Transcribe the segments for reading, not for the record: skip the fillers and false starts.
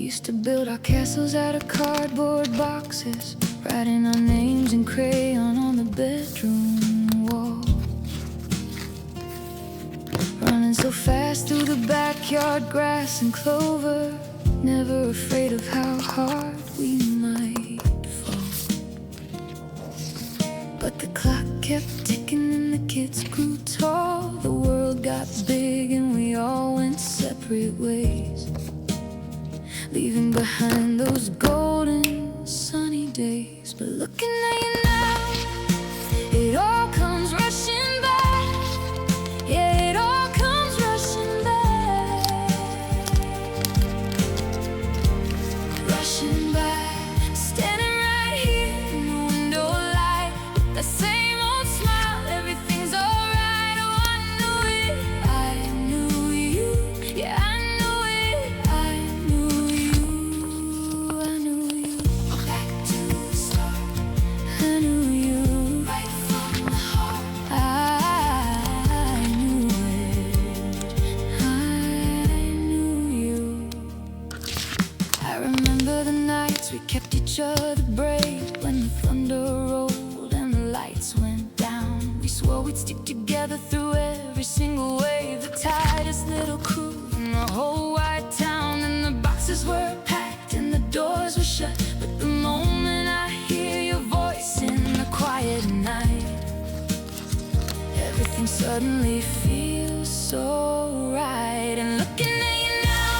used to build our castles out of cardboard boxes, writing our names in crayon on the bedroom wall. Running so fast through the backyard grass and clover, never afraid of how hard we might fall. But the clock kept ticking and the kids grew tall. The world got big and we all went separate ways, leaving behind those golden sunny days. But looking at you now, it all comes rushing back. Yeah, it all comes rushing back. Rushing back, standing right here in the window light, the same old smile, everything's alright. Oh, I knew it, I knew you. Yeah, I knew it, I knew you, I knew you. Back to the start, I knew you, right from the heart. I knew it, I knew you. I remember the nights we kept each other brave, when the thunder rolled and the lights went down. We swore we'd stick together through every single wave, the tightest little crew in the whole wide town. And the boxes were packed and the doors were shut, but the moment I hear your voice in the quiet night, everything suddenly feels so right. And looking at you now,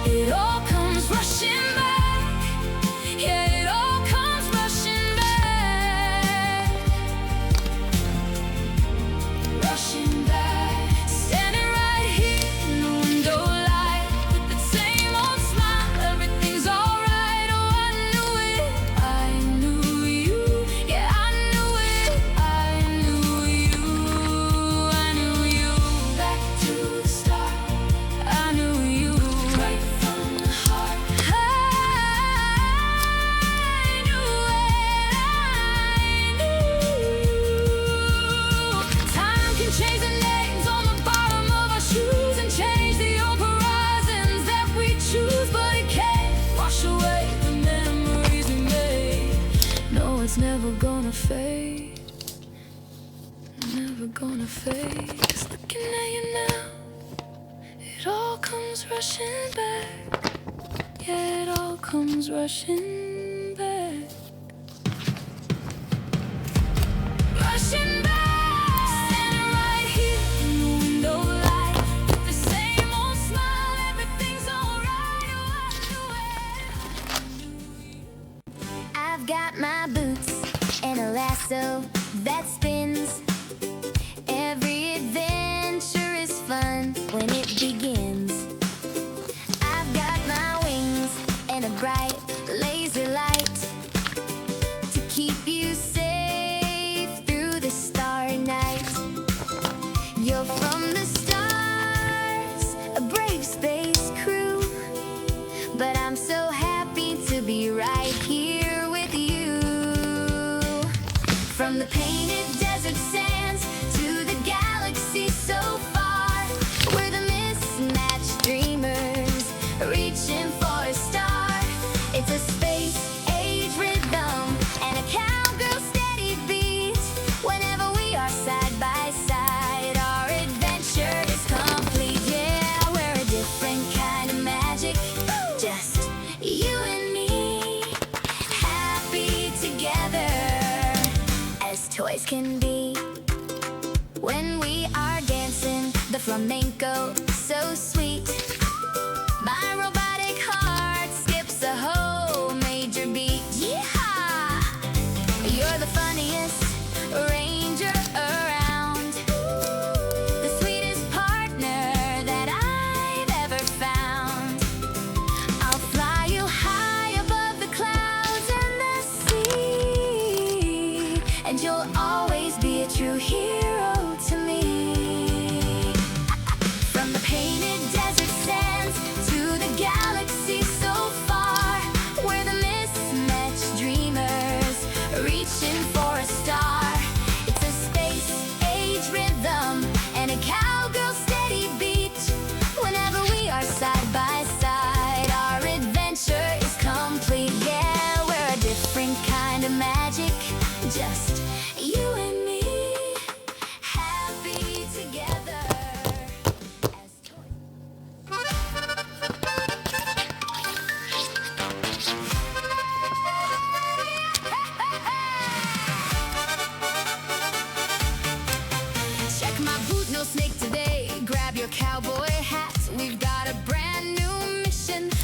it all comes rushing back. Yeah, it all comes rushing back. Rushing back, standing right here in the window light, with that same old smile, everything's alright. Oh, I knew it, I knew you. Yeah, I knew it, I knew you, I knew you. Back to the start, I knew you, right from the heart. I knew it, I knew. Time can change the names on the bottom of our shoes and change the old horizons that we choose, but it can't wash away the memories we made. No, it's never gonna fade, never gonna fade. 'Cause looking at you now, it all comes rushing back. Yeah, it all comes rushing back. Rushing back, standing right here in the window light, with the same old smile, everything's alright. Oh, I knew it. I've got my boots and a lasso that spins. Every adventure is fun when it begins. I've got my wings and a bright laser light to keep you safe through the star night. You're from the stars, a brave space crew, but I'm so happy to be right here with you. From the painted desert sands to the galaxy so far, we're the mismatch dreamers, reaching for a star. It's a space age rhythm and a cowgirl steady beat. Whenever we are side by side, our adventure is complete. Yeah, we're a different kind of magic, just you and me, happy together as toys can be. When we are dancing the flamenco so sweet, my robotic heart skips a whole major beat. Yeehaw! You're the funniest ranger around, the sweetest partner that I've ever found. I'll fly you high above the clouds and the sea, and you'll always be a true hero to me. From the painted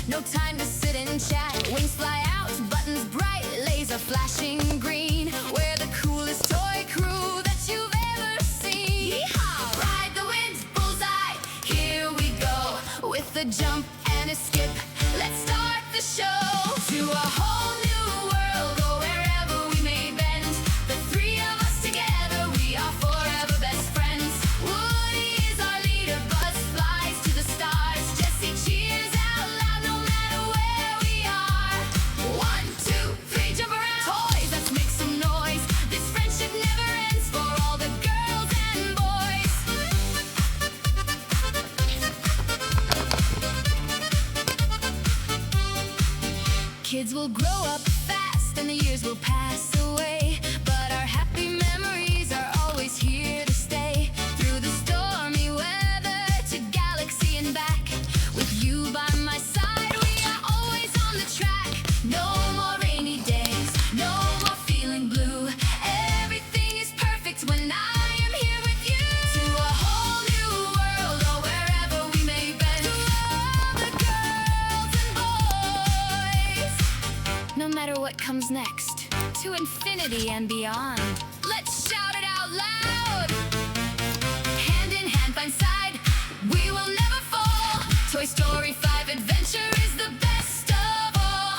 No time to sit and chat. Wings fly out, buttons bright, laser flashing green. We're the coolest toy crew that you've ever seen. Yeehaw! Ride the wind, bullseye, here we go. With a jump and a skip, let's start the show. To a whole new world, or wherever we may bend. The three of us together, we are forever best friends. Woody is our leader, Buzz flies to the stars. Jessie cheers out loud no matter where we are. 1, 2, 3, jump around. Toys, let's make some noise. This friendship never ends for all the girls and boys. Kids will grow up fast and the years will pass away, but our happy memories are always here to stay. Through the stormy weather to galaxy and back, with you by my side, we are always on the track. No more rainy days, no more feeling blue. Everything is perfect when I am here with you. To a whole new world, or wherever we may bend. To all the girls and boys. No matter what comes next, to infinity and beyond. Let's shout it out loud. Hand in hand by side, we will never fall. Toy Story 5 adventure is the best of all.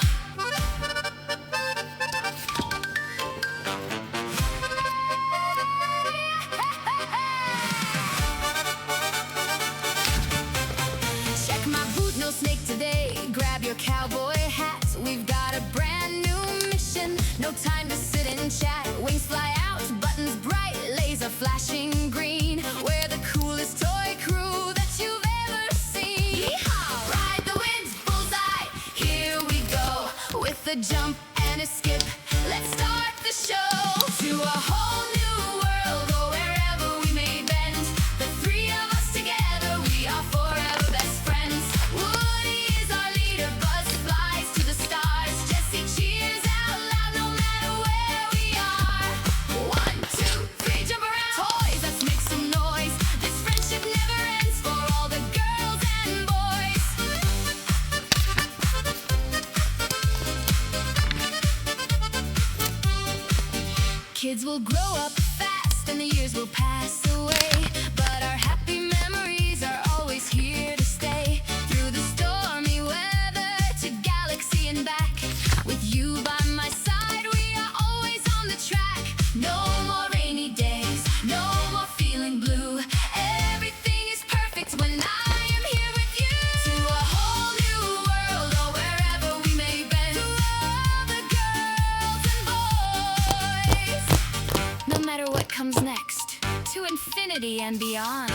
Check my boot, no snake today. Grab your cowboy hats. We've got a brand new mission. No time to sit and chat. Wings fly out, buttons bright, laser flashing green. We're the coolest toy crew that you've ever seen. Yeehaw! Ride the wind, bullseye, here we go. With a jump and a skip, let's start the show. To a whole new world, or wherever we may bend. The three of us together, we are forever best friends. Woody is our leader, Buzz flies to the stars. Jessie cheers out loud no matter where we are. 1, 2, 3, jump around. Toys, let's make some noise. This friendship never ends for all the girls and boys. Kids will grow up fast and the years will pass away, but our happy memories are always here to stay. Through the stormy weather to galaxy and back, with you by my side, we are always on the track. No more rainy days, no more feeling blue. Everything is perfect when I am here with you. To a whole new world, or wherever we may bend. To all the girls and boys. No matter what comes next, to infinity and beyond.